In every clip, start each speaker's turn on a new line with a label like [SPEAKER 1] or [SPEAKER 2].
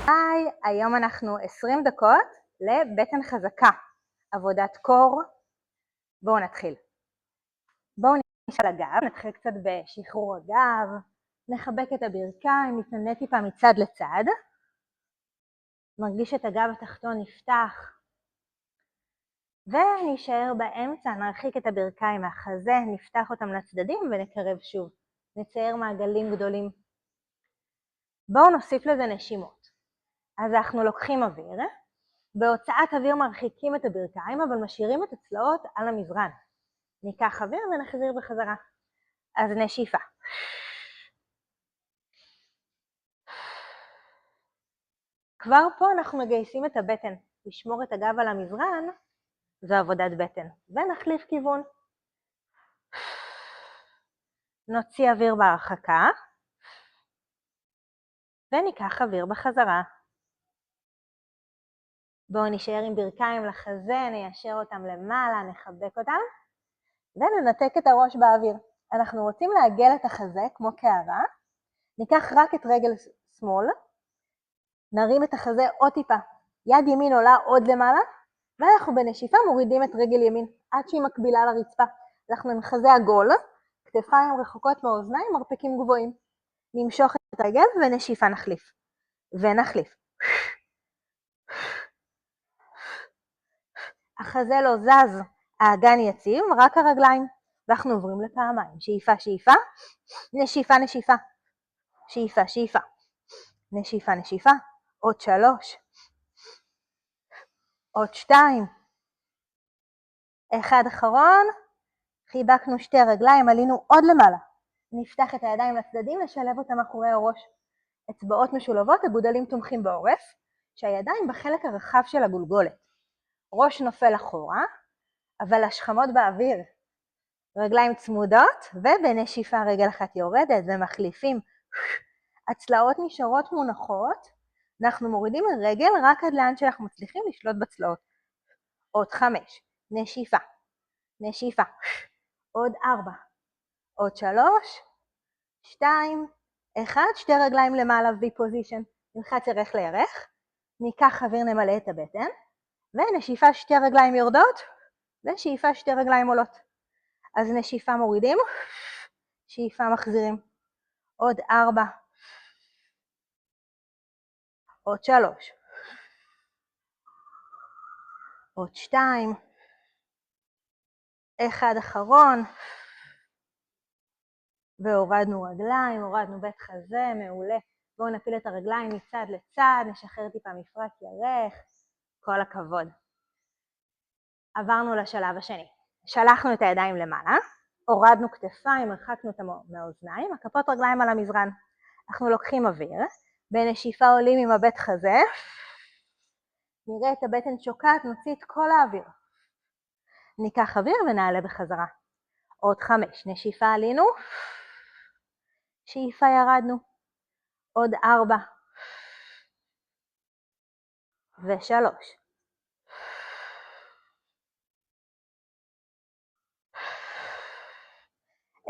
[SPEAKER 1] היי, היום אנחנו 20 דקות לבטן חזקה, עבודת קור. בואו נתחיל. בואו נשאל הגב, נתחיל קצת בשחרור הגב, נחבק את הברכיים, נתנע טיפה מצד לצד, מרגיש את הגב התחתון נפתח, ונשאר באמצע, נרחיק את הברכיים מהחזה, נפתח אותם לצדדים ונקרב שוב, נצייר מעגלים גדולים. בואו נוסיף לזה נשימות. אז אנחנו לוקחים אוויר, בהוצאת אוויר מרחיקים את הברכיים, אבל משאירים את הצלעות על המזרן. ניקח אוויר ונחזיר בחזרה. אז נשיפה. כבר פה אנחנו מגייסים את הבטן. לשמור את הגב על המזרן, זו עבודת בטן. ונחליף כיוון. נוציא אוויר בהרחקה, וניקח אוויר בחזרה. בואו נשאר עם ברכיים לחזה, ניישר אותם למעלה, נחבק אותם, וננתק את הראש באוויר. אנחנו רוצים לעגל את החזה כמו קערה, ניקח רק את רגל שמאל, נרים את החזה עוד טיפה, יד ימין עולה עוד למעלה, ואנחנו בנשיפה מורידים את רגל ימין, עד שהיא מקבילה לרצפה. אנחנו עם חזה עגול, כתפיים רחוקות מהאוזניים, מרפקים גבוהים. נמשוך את הרגל ונשיפה נחליף. ונחליף. החזה לא זז, האגן יציב, רק הרגליים. ואנחנו עוברים לפעמיים. שאיפה, שאיפה, נשיפה, נשיפה. שאיפה, שאיפה. נשיפה, נשיפה. עוד 3. עוד 2. אחד אחרון. חיבקנו 2 רגליים, עלינו עוד למעלה. נפתח את הידיים לצדדים, נשלב אותם מאחורי הראש. אצבעות משולבות, הגודלים תומכים בעורף, שהידיים בחלק הרחב של הגולגולת. ראש נופל אחורה, אבל השכמות באוויר. רגליים צמודות, ובנשיפה רגל אחת יורדת ומחליפים. הצלעות נשארות מונחות, אנחנו מורידים רגל רק עד לאן שאנחנו מצליחים לשלוט בצלעות. עוד 5, נשיפה, נשיפה, עוד 4, עוד 3, 2, 1, 2 רגליים למעלה וי-פוזישן, נלחץ ירך לירך, ניקח אוויר נמלא את הבטן, ונשיפה 2 רגליים יורדות, ושאיפה 2 רגליים עולות. אז נשיפה מורידים, שאיפה מחזירים. עוד 4, עוד 3, עוד 2, אחד אחרון, והורדנו רגליים, הורדנו בית חזה, מעולה. בואו נפיל את הרגליים מצד לצד, נשחרר טיפה מפרק ירך, כל הכבוד. עברנו לשלב השני. שלחנו את הידיים למעלה, הורדנו כתפיים, הרחקנו אותם מהאוזניים, הכפות רגליים על המזרן. אנחנו לוקחים אוויר, בנשיפה עולים עם הבית חזה, נראה את הבטן שוקעת, נוציא את כל האוויר. ניקח אוויר ונעלה בחזרה. עוד 5, נשיפה עלינו, שאיפה ירדנו, עוד 4, ו3.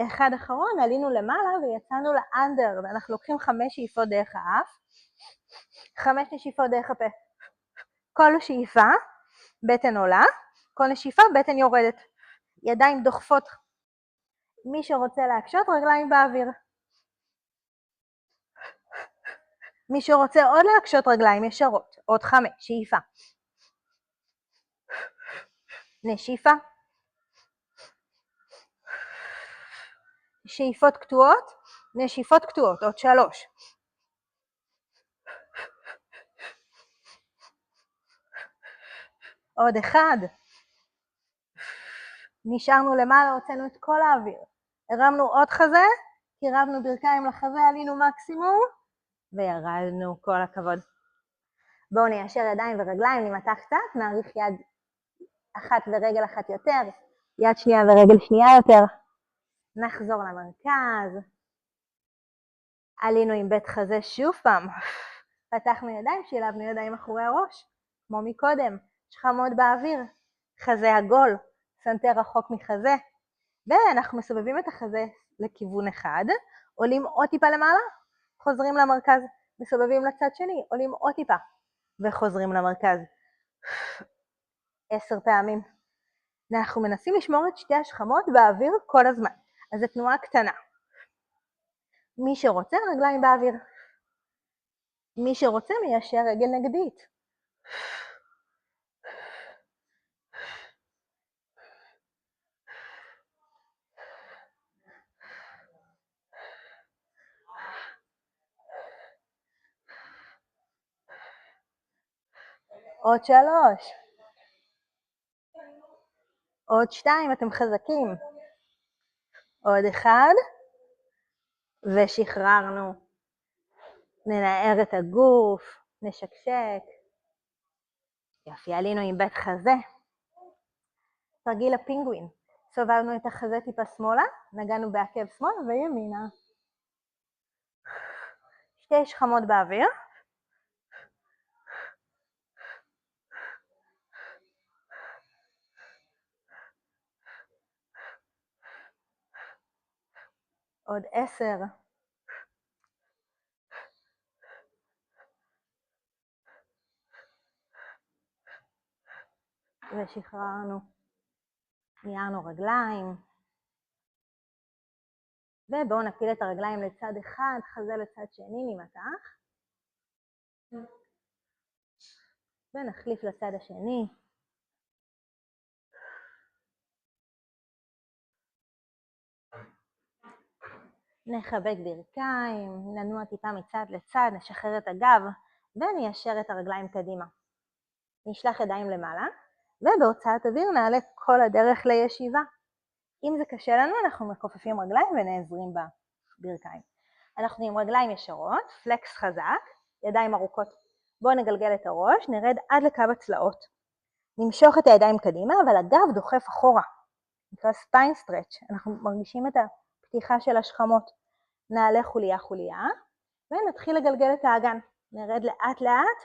[SPEAKER 1] אחד אחרון, עלינו למעלה ויצאנו לאנדר, ואנחנו לוקחים 5 שאיפות דרך האף, 5 נשיפות דרך הפה. כל שאיפה, בטן עולה, כל נשיפה, בטן יורדת. ידיים דוחפות. מי שרוצה להקשות, רגליים באוויר. מי שרוצה עוד להקשות, רגליים ישרות. עוד 5, שאיפה. נשיפה. שאיפות קטועות, נשיפות קטועות. עוד 3. עוד 1. נשארנו למעלה, הוצאנו את כל האוויר. הרמנו עוד חזה, קירבנו ברכיים לחזה, עלינו מקסימום, וירדנו, כל הכבוד. בואו ניישר ידיים ורגליים, נמתח קצת, נעריך יד אחת ורגל אחת יותר, יד שנייה ורגל שנייה יותר. נחזור למרכז. עלינו עם בית חזה שוב פעם. פתחנו ידיים, שילבנו ידיים אחורי הראש, כמו מקודם, שכמות באוויר, חזה עגול, סנטר רחוק מחזה, ואנחנו מסובבים את החזה לכיוון אחד, עולים עוד טיפה למעלה, חוזרים למרכז, מסובבים לצד שני, עולים עוד טיפה, וחוזרים למרכז. 10 פעמים. אנחנו מנסים לשמור את שתי השכמות באוויר כל הזמן, אז זו תנועה קטנה. מי שרוצה, רגליים באוויר. מי שרוצה, מיישר רגל נגדית. עוד 3. עוד 2, אתם חזקים. עוד 1, ושחררנו. ננער את הגוף, נשקשק. יופי, עלינו עם בית חזה. תרגיל הפינגווין. סובבנו את החזה טיפה שמאלה, נגענו בעקב שמאל וימינה. 2 שכמות באוויר. עוד 10. ושחררנו. ניערנו רגליים. ובואו נפיל את הרגליים לצד אחד, חזה לצד שני, ממתח. ונחליף לצד השני. נחבק ברכיים, ננוע טיפה מצד לצד, נשחרר את הגב, וניישר את הרגליים קדימה. נשלח ידיים למעלה, ובהוצאת אוויר נעלה כל הדרך לישיבה. אם זה קשה לנו, אנחנו מכופפים רגליים ונעזרים בברכיים. אנחנו עם רגליים ישרות, פלקס חזק, ידיים ארוכות. בואו נגלגל את הראש, נרד עד לקו הצלעות. נמשוך את הידיים קדימה, אבל הגב דוחף אחורה. נקרא ספיין סטרץ'. אנחנו מרגישים את הפתיחה של השכמות. נעלה חוליה חוליה, ונתחיל לגלגל את האגן. נרד לאט לאט,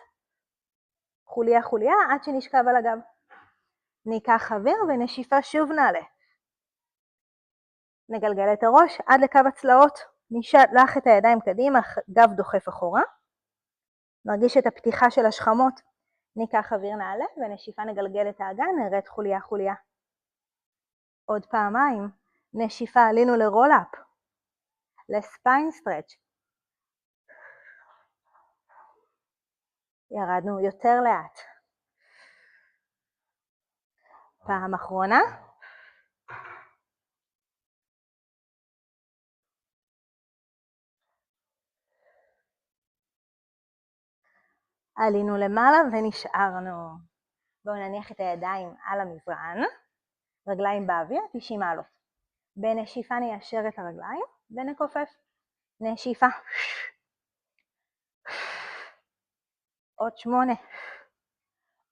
[SPEAKER 1] חוליה חוליה, עד שנשכב על הגב. ניקח אוויר ונשיפה שוב נעלה. נגלגל את הראש עד לקו הצלעות. נשלח את הידיים קדימה, גב דוחף אחורה. נרגיש את הפתיחה של השכמות. ניקח אוויר נעלה ונשיפה נגלגל את האגן, נרד חוליה חוליה. עוד פעמיים, נשיפה עלינו לרול-אפ, לספיין סטרץ'. ירדנו יותר לאט. פעם אחרונה. עלינו למעלה ונשארנו. בואו נניח את הידיים על המזרן, רגליים באוויר, 90 מעלות. בנשיפה ניישר את הרגליים ונכופף. נשיפה. עוד 8.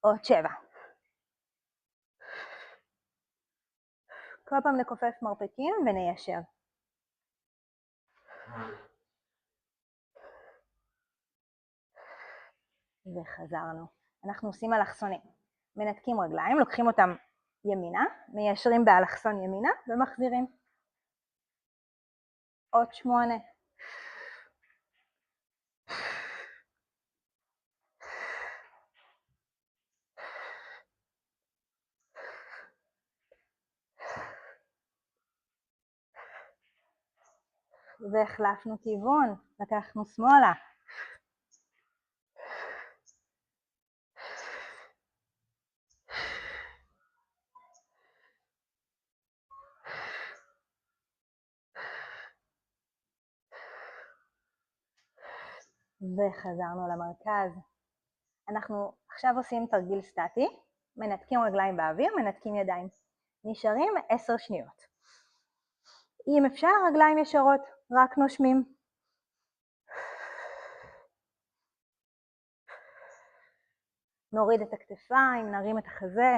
[SPEAKER 1] עוד 7. כל פעם נכופף מרפקים וניישר. וחזרנו. אנחנו עושים אלכסונים. מנתקים רגליים, לוקחים אותם ימינה, מיישרים באלכסון ימינה ומחזירים. עוד 8. והחלפנו כיוון, לקחנו שמאלה. וחזרנו למרכז. אנחנו עכשיו עושים תרגיל סטטי, מנתקים רגליים באוויר, מנתקים ידיים. נשארים 10 שניות. אם אפשר, רגליים ישרות, רק נושמים. נוריד את הכתפיים, נרים את החזה.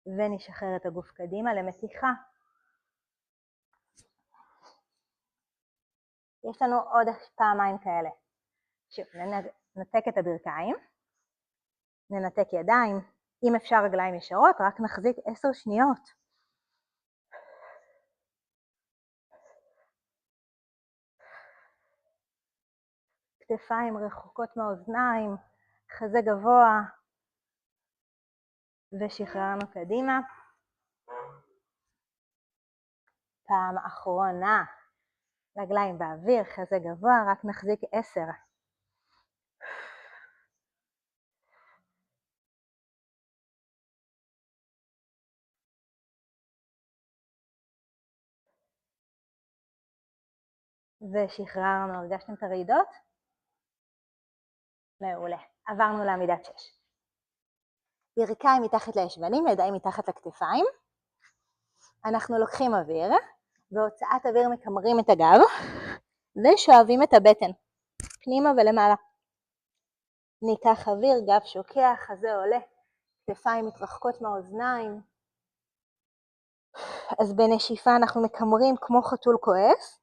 [SPEAKER 1] ונשחרר את הגוף קדימה למתיחה. יש לנו עוד פעמיים כאלה. שוב, ננתק את הברכיים, ננתק ידיים, אם אפשר רגליים ישרות, רק נחזיק 10 שניות. כתפיים רחוקות מהאוזניים, חזה גבוה, ושחררנו קדימה. פעם אחרונה, רגליים באוויר, חזה גבוה, רק נחזיק 10. ושחררנו, הרגשתם את הרעידות? מעולה. עברנו לעמידת 6. ברכיים מתחת לישבנים, ידיים מתחת לכתפיים. אנחנו לוקחים אוויר, בהוצאת אוויר מקמרים את הגב, ושואבים את הבטן, פנימה ולמעלה. ניקח אוויר, גב שוקע, חזה עולה, כתפיים מתרחקות מהאוזניים. אז בנשיפה אנחנו מקמרים כמו חתול כועס,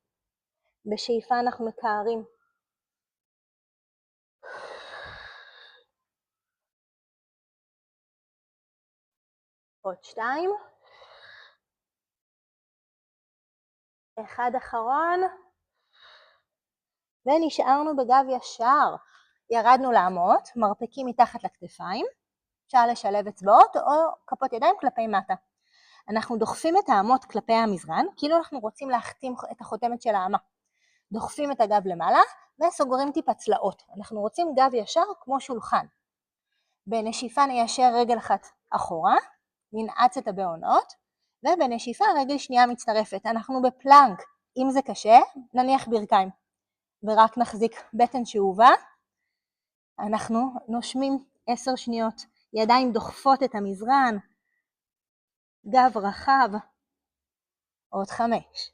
[SPEAKER 1] בשאיפה אנחנו מקערים. עוד 2. 1 אחרון. ונשארנו בגב ישר. ירדנו לאמות, מרפקים מתחת לכתפיים. אפשר לשלב אצבעות או כפות ידיים כלפי מטה. אנחנו דוחפים את האמות כלפי המזרן, כאילו אנחנו רוצים להחתים את החותמת של האמה. דוחפים את הגב למעלה וסוגרים טיפה צלעות. אנחנו רוצים גב ישר כמו שולחן. בנשיפה ניישר רגל אחת אחורה, ננעץ את הבעונות, ובנשיפה רגל שנייה מצטרפת. אנחנו בפלנק. אם זה קשה, נניח ברכיים. ורק נחזיק בטן שאובה. אנחנו נושמים 10 שניות. ידיים דוחפות את המזרן. גב רחב. עוד 5.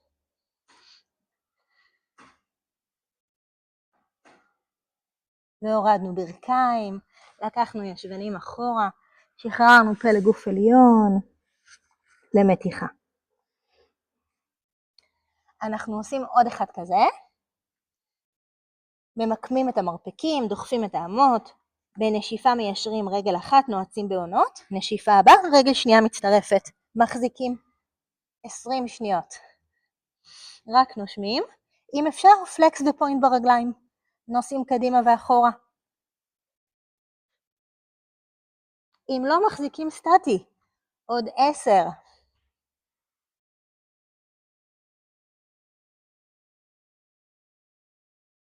[SPEAKER 1] והורדנו ברכיים. לקחנו ישבנים אחורה. שחררנו פה לגוף עליון. למתיחה. אנחנו עושים עוד אחד כזה. ממקמים את המרפקים, דוחפים את האמות. בנשיפה מיישרים רגל אחת, נועצים בעונות. נשיפה הבאה, רגל שנייה מצטרפת. מחזיקים 20 שניות. רק נושמים. אם אפשר, פלקס ופוינט ברגליים. נוסעים קדימה ואחורה. אם לא מחזיקים סטטי, עוד 10.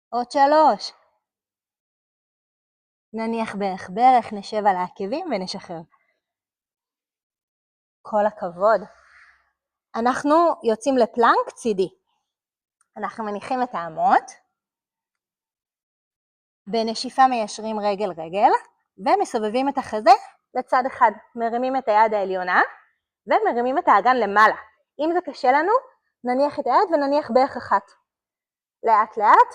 [SPEAKER 1] עוד 3. נניח ברך, נשב על העקבים ונשחרר. כל הכבוד. אנחנו יוצאים לפלנק צידי. אנחנו מניחים את האמות. בנשיפה מיישרים רגל, ומסובבים את החזה לצד אחד. מרימים את היד העליונה, ומרימים את האגן למעלה. אם זה קשה לנו, נניח את היד ונניח ברך אחת. לאט לאט,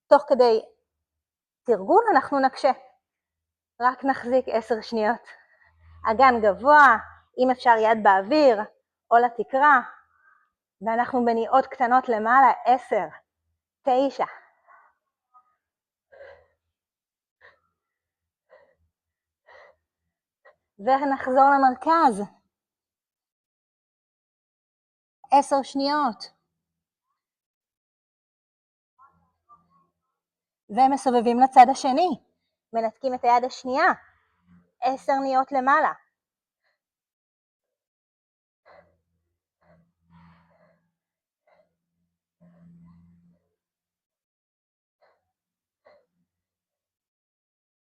[SPEAKER 1] תוך כדי תרגול אנחנו נקשה. רק נחזיק 10 שניות. אגן גבוה, אם אפשר יד באוויר, או לתקרה, ואנחנו בניעות קטנות למעלה, 10, 9. ונחזור למרכז. 10 שניות. ומסובבים לצד השני. מנתקים את היד השנייה. 10 ניות למעלה.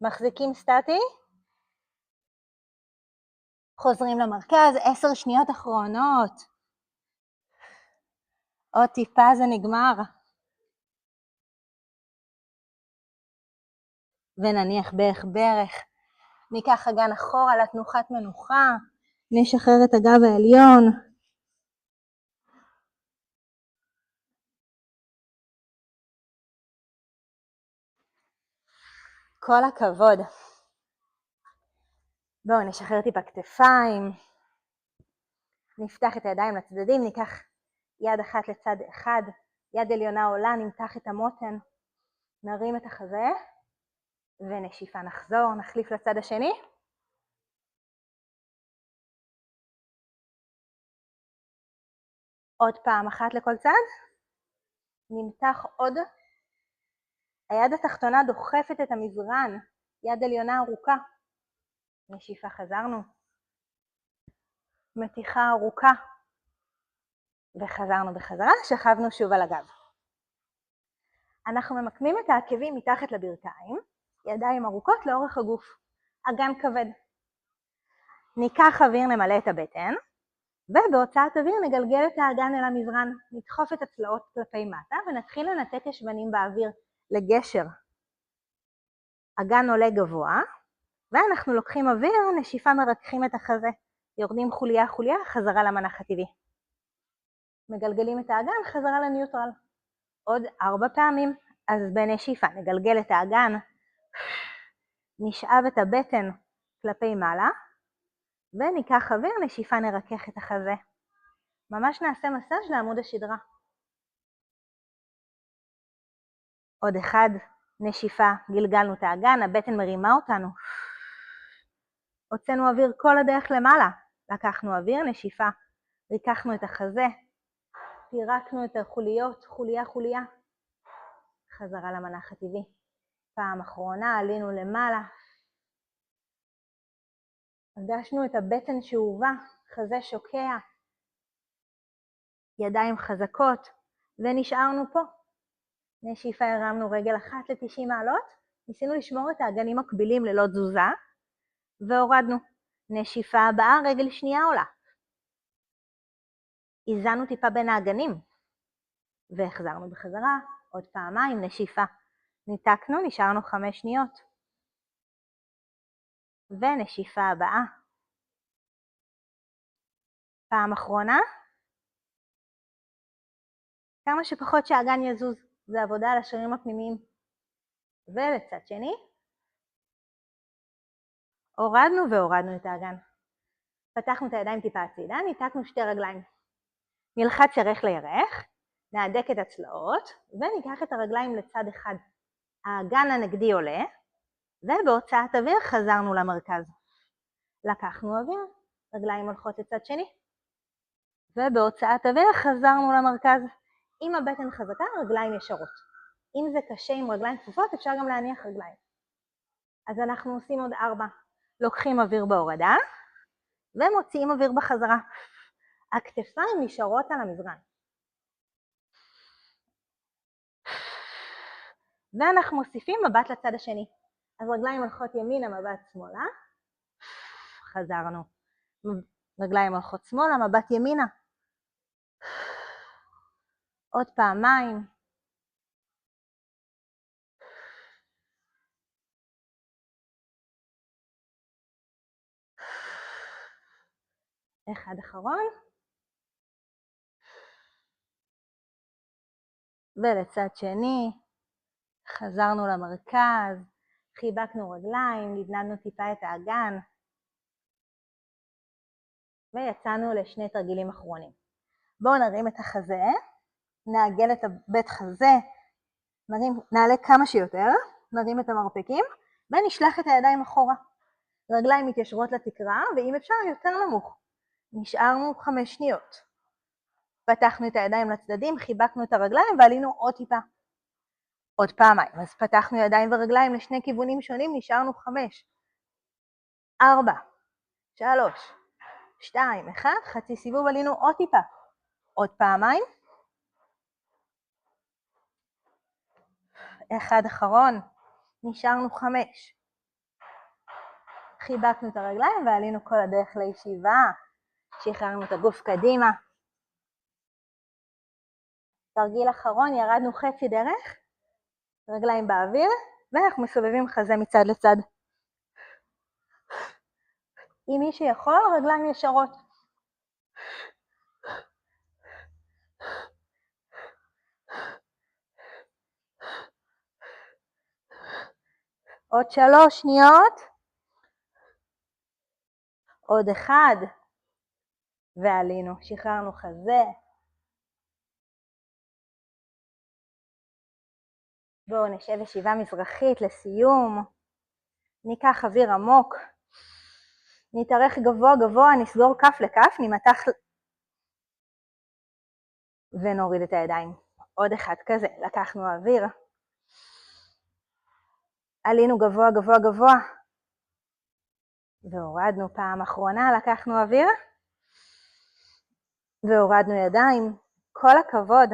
[SPEAKER 1] מחזיקים סטטי. חוזרים למרכז, 10 שניות אחרונות. עוד טיפה זה נגמר. ונניח ברך. ניקח אגן אחורה לתנוחת מנוחה. נשחרר את הגב העליון. כל הכבוד. בואו נשחרר טיפה כתפיים. נפתח את הידיים לצדדים, ניקח יד אחת לצד אחד, יד עליונה עולה, נמתח את המותן, נרים את החזה, ונשיפה נחזור, נחליף לצד השני. עוד פעם אחת לכל צד. נמתח עוד היד התחתונה דוחפת את המזרן, יד עליונה ארוכה. נשיפה, חזרנו. מתיחה ארוכה. וחזרנו בחזרה, שכבנו שוב על הגב. אנחנו ממקמים את העקבים מתחת לברכיים, ידיים ארוכות לאורך הגוף, אגן כבד. ניקח אוויר, נמלא את הבטן, ובהוצאת אוויר נגלגל את האגן אל המזרן, נדחוף את הצלעות כלפי מטה, ונתחיל לנתק השבנים באוויר לגשר. אגן עולה גבוה, ואנחנו לוקחים אוויר, נשיפה מרככים את החזה, יורדים חוליה חוליה, חזרה למנח הטבעי. מגלגלים את האגן, חזרה לניוטרל. עוד 4 פעמים, אז בנשיפה נגלגל את האגן, נשאב את הבטן כלפי מעלה, וניקח אוויר, נשיפה נרכך את החזה. ממש נעשה מסאז' לעמוד השדרה. עוד 1, נשיפה, גלגלנו את האגן, הבטן מרימה אותנו. הוצאנו אוויר כל הדרך למעלה, לקחנו אוויר, נשיפה, ריככנו את החזה, פירקנו את החוליות, חוליה חוליה, חזרה למנח הטבעי. פעם אחרונה, עלינו למעלה, הרגשנו את הבטן שאובה, חזה שוקע, ידיים חזקות, ונשארנו פה. נשיפה, הרמנו רגל אחת ל-90 מעלות, ניסינו לשמור את האגנים מקבילים ללא תזוזה, והורדנו. נשיפה הבאה, רגל שנייה עולה. איזנו טיפה בין האגנים, והחזרנו בחזרה, עוד פעמיים, נשיפה. ניתקנו, נשארנו 5 שניות. ונשיפה הבאה. פעם אחרונה. כמה שפחות שהאגן יזוז, זה עבודה על השרירים הפנימיים. ולצד שני, הורדנו והורדנו את האגן. פתחנו את הידיים טיפה הצידה, ניתקנו 2 רגליים. נלחץ ירך לירך, נהדק את הצלעות, וניקח את הרגליים לצד אחד. האגן הנגדי עולה, ובהוצאת אוויר חזרנו למרכז. לקחנו אוויר, רגליים הולכות לצד שני, ובהוצאת אוויר חזרנו למרכז. אם הבטן חזקה, רגליים ישרות. אם זה קשה עם רגליים כפופות, אפשר גם להניח רגליים. אז אנחנו עושים עוד 4. לוקחים אוויר בהורדה, ומוציאים אוויר בחזרה. הכתפיים נשארות על המזרן. ואנחנו מוסיפים מבט לצד השני. אז רגליים הולכות ימינה, מבט שמאלה. חזרנו. רגליים הולכות שמאלה, מבט ימינה. עוד פעמיים. אחד אחרון. ולצד שני, חזרנו למרכז, חיבקנו רגליים, נדנדנו טיפה את האגן, ויצאנו לשני תרגילים אחרונים. בואו נרים את החזה, נעגל את הבית חזה, נעלה כמה שיותר, נרים את המרפקים, ונשלח את הידיים אחורה. רגליים מתיישרות לתקרה, ואם אפשר יותר נמוך. נשארנו 5 שניות. פתחנו את הידיים לצדדים, חיבקנו את הרגליים ועלינו עוד טיפה. עוד פעמיים, אז פתחנו ידיים ורגליים לשני כיוונים שונים, נשארנו 5, 4, 3, 2, 1, חצי סיבוב, עלינו עוד טיפה. עוד פעמיים. אחד אחרון, נשארנו 5. חיבקנו את הרגליים ועלינו כל הדרך לישיבה, שחררנו את הגוף קדימה. תרגיל אחרון, ירדנו חצי דרך, רגליים באוויר, ואנחנו מסובבים חזה מצד לצד. אם מי שיכול, רגליים ישרות. עוד 3 שניות. עוד 1. ועלינו, שחררנו חזה. בואו נשב ישיבה מזרחית לסיום. ניקח אוויר עמוק. נתארך גבוה גבוה, נסגור כף לכף, נמתח ונוריד את הידיים. עוד 1 כזה, לקחנו אוויר. עלינו גבוה גבוה גבוה. והורדנו פעם אחרונה, לקחנו אוויר. והורדנו ידיים. כל הכבוד.